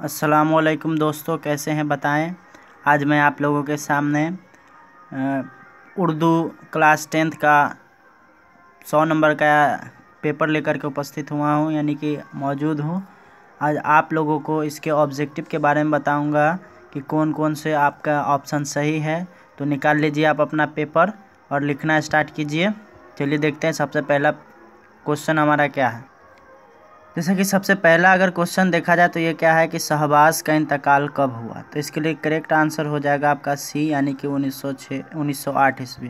अस्सलामुअलैकुम दोस्तों, कैसे हैं बताएं। आज मैं आप लोगों के सामने उर्दू क्लास 10th का 100 नंबर का पेपर लेकर के उपस्थित हुआ हूं, यानी कि मौजूद हूं। आज आप लोगों को इसके ऑब्जेक्टिव के बारे में बताऊंगा कि कौन कौन से आपका ऑप्शन सही है। तो निकाल लीजिए आप अपना पेपर और लिखना स्टार्ट कीजिए। चलिए देखते हैं सबसे पहला क्वेश्चन हमारा क्या है। जैसे कि सबसे पहला अगर क्वेश्चन देखा जाए तो ये क्या है कि शहबाज का इंतकाल कब हुआ। तो इसके लिए करेक्ट आंसर हो जाएगा आपका सी, यानी कि 1908 ईस्वी।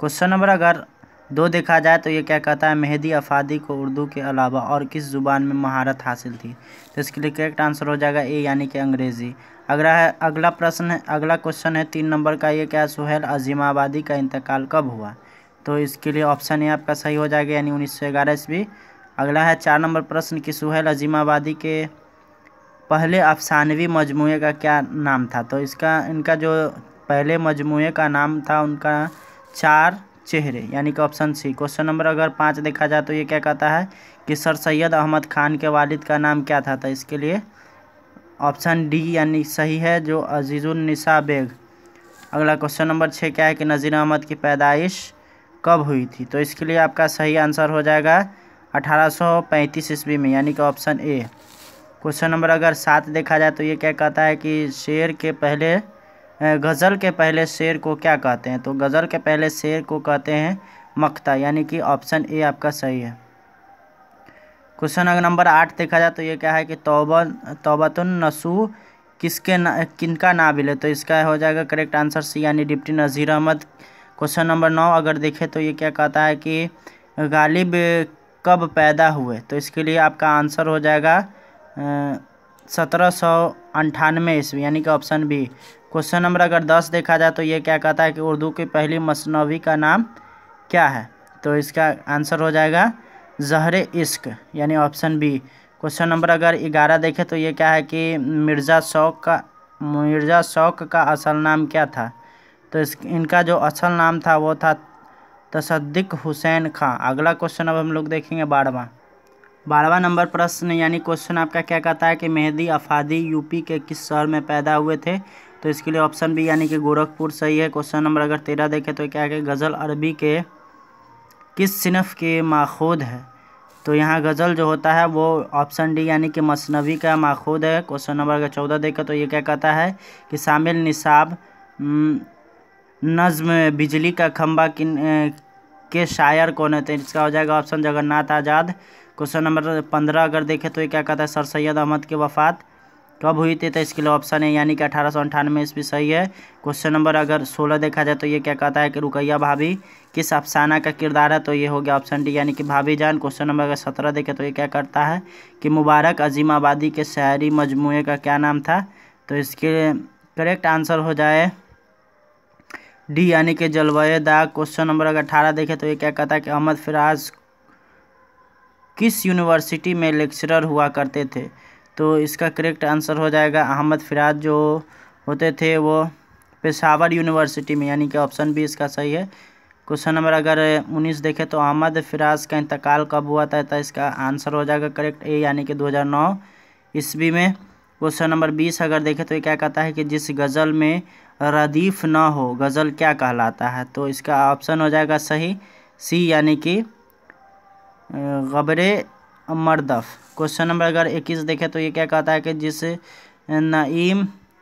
क्वेश्चन नंबर अगर 2 देखा जाए तो ये क्या कहता है, मेहदी अफादी को उर्दू के अलावा और किस ज़ुबान में महारत हासिल थी। तो इसके लिए करेक्ट आंसर हो जाएगा ए, यानी कि अंग्रेज़ी। अगला प्रश्न है, अगला क्वेश्चन है 3 नंबर का, ये क्या है, सुहेल अज़ीमाबादी का इंतकाल कब हुआ। तो इसके लिए ऑप्शन ए आपका सही हो जाएगा, यानी 1911 ईस्वी। अगला है 4 नंबर प्रश्न कि सुहेल अज़ीमाबादी के पहले अफसानवी मजमूए का क्या नाम था। तो इनका जो पहले मजमूए का नाम था उनका 4 चेहरे, यानी कि ऑप्शन सी। क्वेश्चन नंबर अगर 5 देखा जाए तो ये क्या कहता है कि सर सैयद अहमद खान के वालिद का नाम क्या था। तो इसके लिए ऑप्शन डी यानी सही है, जो अजीज़ुन्निसा बेग। अगला क्वेश्चन नंबर 6 क्या है कि नज़ीर अहमद की पैदाइश कब हुई थी। तो इसके लिए आपका सही आंसर हो जाएगा 1835 ईस्वी में, यानी कि ऑप्शन ए। क्वेश्चन नंबर अगर 7 देखा जाए तो ये क्या कहता है कि गज़ल के पहले शेर को क्या कहते हैं। तो गज़ल के पहले शेर को कहते हैं मक्ता, यानी कि ऑप्शन ए आपका सही है। क्वेश्चन अगर नंबर 8 देखा जाए तो ये क्या है कि तौबतुन नसू किनका नाबिल है। तो इसका हो जाएगा करेक्ट आंसर सी, यानी डिप्टी नज़ीर अहमद। क्वेश्चन नंबर 9 अगर देखें तो ये क्या कहता है कि गालिब कब पैदा हुए। तो इसके लिए आपका आंसर हो जाएगा 1798 ईस्वी, यानी कि ऑप्शन बी। क्वेश्चन नंबर अगर 10 देखा जाए तो ये क्या कहता है कि उर्दू की पहली मसनवी का नाम क्या है। तो इसका आंसर हो जाएगा ज़हरे इश्क, यानी ऑप्शन बी। क्वेश्चन नंबर अगर 11 देखें तो ये क्या है कि मिर्ज़ा शौक का असल नाम क्या था। तो इनका जो असल नाम था वो था तसद्दुक़ हुसैन खां। अगला क्वेश्चन अब हम लोग देखेंगे 12वां नंबर प्रश्न, यानी क्वेश्चन आपका क्या कहता है कि मेहदी अफादी यूपी के किस शहर में पैदा हुए थे। तो इसके लिए ऑप्शन बी, यानी कि गोरखपुर सही है। क्वेश्चन नंबर अगर 13 देखें तो क्या है कि गज़ल अरबी के किस सिनफ के माखूद है। तो यहाँ गज़ल जो होता है वो ऑप्शन डी, यानी कि मसनवी का माखूद है। क्वेश्चन नंबर अगर 14 देखें तो ये क्या कहता है कि शामिल निसाब नज़्म बिजली का खंबा के शायर कौन है। तो इसका हो जाएगा ऑप्शन जगन्नाथ आज़ाद। क्वेश्चन नंबर 15 अगर देखें तो ये क्या कहता है सर सैयद अहमद की वफ़ात कब हुई थी। तो इसके लिए ऑप्शन है, यानी कि 1898 ईस्वी सही है। क्वेश्चन नंबर अगर 16 देखा जाए तो ये क्या कहता है कि रुकैया भाभी किस अफसाना का किरदार है। तो ये हो गया ऑप्शन डी, यानी कि भाभी जान। क्वेश्चन नंबर अगर 17 देखें तो ये क्या करता है कि मुबारक अज़ीमाबादी के शायरी मजमूए का क्या नाम था। तो इसके करेक्ट आंसर हो जाए डी, यानी कि जलवाए दाग। क्वेश्चन नंबर अगर 18 देखें तो ये क्या कहता है कि अहमद फिराज किस यूनिवर्सिटी में लेक्चरर हुआ करते थे। तो इसका करेक्ट आंसर हो जाएगा अहमद फिराज जो होते थे वो पेशावर यूनिवर्सिटी में, यानी कि ऑप्शन बी इसका सही है। क्वेश्चन नंबर अगर 19 देखें तो अहमद फिराज का इंतकाल कब हुआ था। तो इसका आंसर हो जाएगा करेक्ट ए, यानी कि 2009 ईस्वी में। क्वेश्चन नंबर 20 अगर देखें तो ये क्या कहता है कि जिस गज़ल में रदीफ़ न हो गज़ल क्या कहलाता है। तो इसका ऑप्शन हो जाएगा सही सी, यानी कि गबरे मरदफ़। क्वेश्चन नंबर अगर 21 देखें तो ये क्या कहता है कि जिस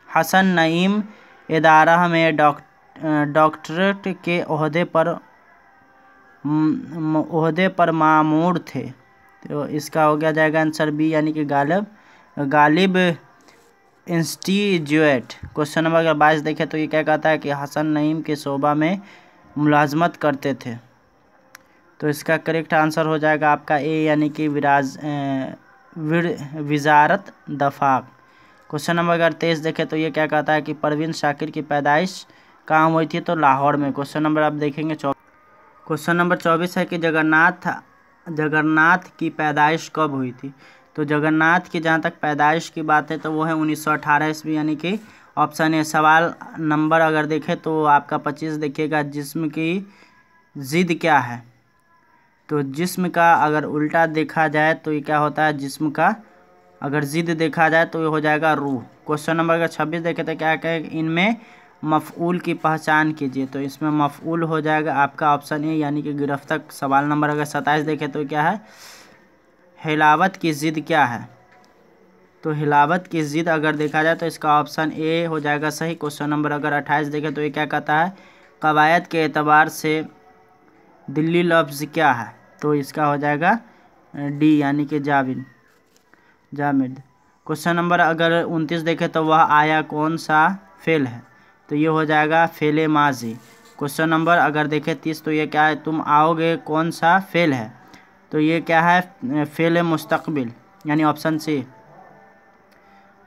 हसन नईम इदारा में डॉक्टरेट के ओहदे पर मामूर थे। तो इसका हो गया जाएगा आंसर बी, यानी कि गालिब इंस्टीट्यूट। क्वेश्चन नंबर अगर 22 देखें तो ये क्या कहता है कि हसन नईम के शोबा में मुलाजमत करते थे। तो इसका करेक्ट आंसर हो जाएगा आपका ए, यानी कि विजारत दफाक। क्वेश्चन नंबर अगर 23 देखें तो ये क्या कहता है कि परवीन शाकिर की पैदाइश कहाँ हुई थी। तो लाहौर में। क्वेश्चन नंबर आप देखेंगे क्वेश्चन नंबर 24 है कि जगन्नाथ की पैदाइश कब हुई थी। तो जगन्नाथ की जहाँ तक पैदाइश की बात है तो वो है 1918 ईस्वी, यानी कि ऑप्शन ए। सवाल नंबर अगर देखें तो आपका 25 देखिएगा, जिस्म की ज़िद क्या है। तो जिस्म का अगर उल्टा देखा जाए तो ये क्या होता है, जिस्म का अगर जिद देखा जाए तो ये हो जाएगा रूह। क्वेश्चन नंबर अगर 26 देखे तो क्या कहे, इनमें मफ़ऊल की पहचान कीजिए। तो इसमें मफ़ऊल हो जाएगा आपका ऑप्शन ए यानी कि गिरफ्तार। सवाल नंबर अगर 27 देखे तो क्या है, हिलावत की ज़िद क्या है। तो हिलावत की ज़िद अगर देखा जाए तो इसका ऑप्शन ए हो जाएगा सही। क्वेश्चन नंबर अगर 28 देखे तो ये क्या कहता है, कवायद के एतबार से दिल्ली लफ्ज़ क्या है। तो इसका हो जाएगा डी यानी कि जामिद। क्वेश्चन नंबर अगर 29 देखे तो वह आया कौन सा फेल है। तो ये हो जाएगा फेले माजी। क्वेश्चन नंबर अगर देखे 30 तो ये क्या है, तुम आओगे कौन सा फेल है। तो ये क्या है, फेल मुस्तकबिल यानी ऑप्शन सी।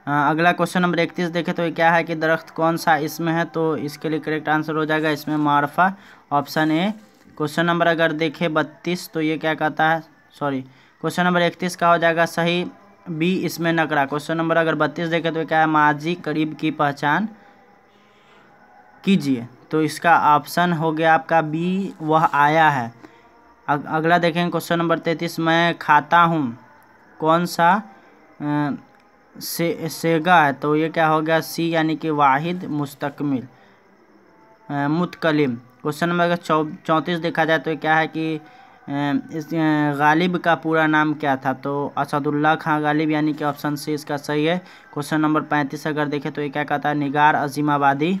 अगला क्वेश्चन नंबर 31 देखे तो ये क्या है कि दरख्त कौन सा इसमें है। तो इसके लिए करेक्ट आंसर हो जाएगा इसमें मारफा, ऑप्शन ए। क्वेश्चन नंबर अगर देखे 32 तो ये क्या कहता है, क्वेश्चन नंबर 31 का हो जाएगा सही बी, इसमें नकरा। क्वेश्चन नंबर अगर 32 देखे तो क्या है, माजी करीब की पहचान कीजिए। तो इसका ऑप्शन हो गया आपका बी, वह आया है। अगला देखेंगे क्वेश्चन नंबर 33, मैं खाता हूँ कौन सा सेगा है। तो ये क्या हो गया सी यानी कि वाहिद मुस्तकमिल मुतकलिम। क्वेश्चन नंबर अगर 34 देखा जाए तो क्या है कि इस गालिब का पूरा नाम क्या था। तो असदुल्ला खां गालिब यानी कि ऑप्शन सी इसका सही है। क्वेश्चन नंबर 35 अगर देखें तो ये क्या कहता है, निगार अजीमाबादी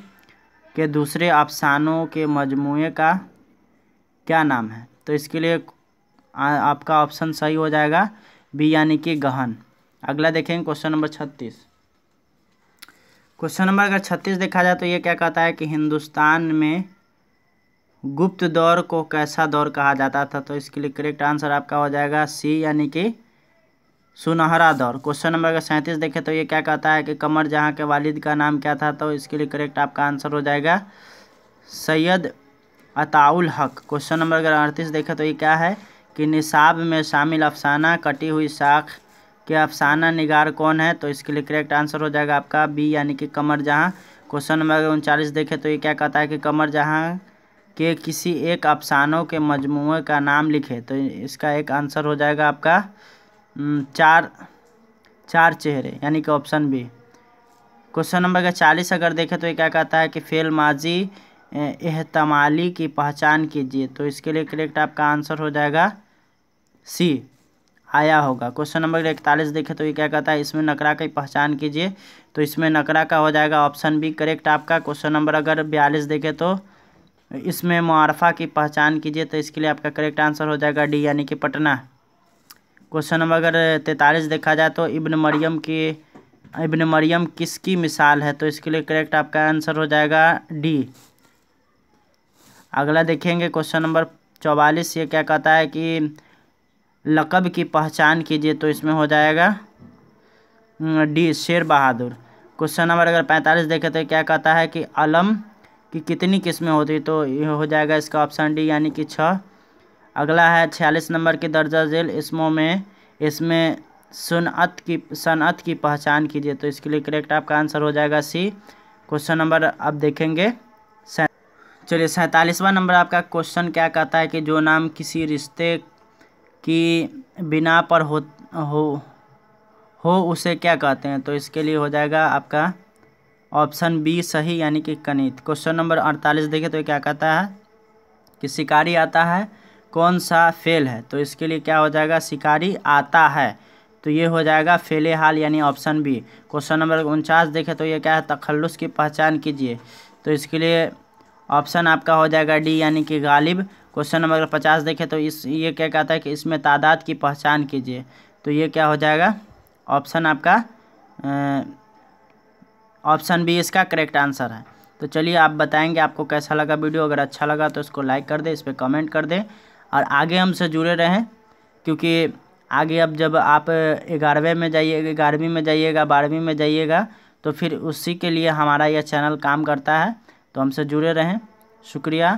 के दूसरे अफसानों के मजमूए का क्या नाम है। तो इसके लिए आपका ऑप्शन सही हो जाएगा बी यानी कि गहन। अगला देखेंगे क्वेश्चन नंबर 36। क्वेश्चन नंबर अगर 36 देखा जाए तो ये क्या कहता है कि हिंदुस्तान में गुप्त दौर को कैसा दौर कहा जाता था। तो इसके लिए करेक्ट आंसर आपका हो जाएगा सी यानी कि सुनहरा दौर। क्वेश्चन नंबर अगर 37 देखें तो ये क्या कहता है कि कमर जहां के वालिद का नाम क्या था। तो इसके लिए करेक्ट आपका आंसर हो जाएगा सैयद अताउल हक। क्वेश्चन नंबर अगर 38 देखें तो ये क्या है कि निसाब में शामिल अफसाना कटी हुई शाख के अफसाना निगार कौन है। तो इसके लिए करेक्ट आंसर हो जाएगा आपका बी यानी कि कमर जहां। क्वेश्चन नंबर अगर 39 देखें तो ये क्या कहता है कि कमर जहां के किसी एक अफसानों के मजमूए का नाम लिखे। तो इसका एक आंसर हो जाएगा आपका चार चेहरे यानी कि ऑप्शन बी। क्वेश्चन नंबर अगर 40 अगर देखें तो ये क्या कहता है कि फेल माजी एहतमाली की पहचान कीजिए। तो इसके लिए करेक्ट आपका आंसर हो जाएगा सी, आया होगा। क्वेश्चन नंबर 41 देखें तो ये क्या कहता है, इसमें नकरा की पहचान कीजिए। तो इसमें नकरा का हो जाएगा ऑप्शन बी करेक्ट आपका। क्वेश्चन नंबर अगर 42 देखें तो इसमें मुआरफा की पहचान कीजिए। तो इसके लिए आपका करेक्ट आंसर हो जाएगा डी यानी कि पटना। क्वेश्चन नंबर अगर 43 देखा जाए तो इब्न मरियम किसकी मिसाल है। तो इसके लिए करेक्ट आपका आंसर हो जाएगा डी। अगला देखेंगे क्वेश्चन नंबर 44, ये क्या कहता है कि लक़ब की पहचान कीजिए। तो इसमें हो जाएगा D, Sher Bahadur. Question number अगर 45 देखें तो क्या कहता है कि अलम की कितनी किस्में होती। तो ये हो जाएगा इसका ऑप्शन डी यानी कि 6। अगला है 46 नंबर के दर्जा झेल इसमों में इसमें सनअत की पहचान कीजिए। तो इसके लिए करेक्ट आपका आंसर हो जाएगा सी। क्वेश्चन नंबर अब देखेंगे चलिए 47वां नंबर आपका क्वेश्चन क्या कहता है कि जो नाम किसी रिश्ते की बिना पर हो उसे क्या कहते हैं। तो इसके लिए हो जाएगा आपका ऑप्शन बी सही यानी कि कनीत। क्वेश्चन नंबर 48 देखें तो क्या कहता है कि शिकारी आता है कौन सा फेल है। तो इसके लिए क्या हो जाएगा, शिकारी आता है। तो ये हो जाएगा फेले हाल यानी ऑप्शन बी। क्वेश्चन नंबर 49 देखें तो ये क्या है, तखल्लुस की पहचान कीजिए। तो इसके लिए ऑप्शन आपका हो जाएगा डी यानी कि गालिब। क्वेश्चन नंबर 50 देखें तो ये क्या कहता है कि इसमें तादाद की पहचान कीजिए। तो ये क्या हो जाएगा, ऑप्शन आपका ऑप्शन बी इसका करेक्ट आंसर है। तो चलिए आप बताएंगे आपको कैसा लगा वीडियो। अगर अच्छा लगा तो इसको लाइक कर दें, इस पर कमेंट कर दें और आगे हमसे जुड़े रहें, क्योंकि आगे अब जब आप 11वीं में जाइएगा 12वीं में जाइएगा तो फिर उसी के लिए हमारा यह चैनल काम करता है। तो हमसे जुड़े रहें। शुक्रिया।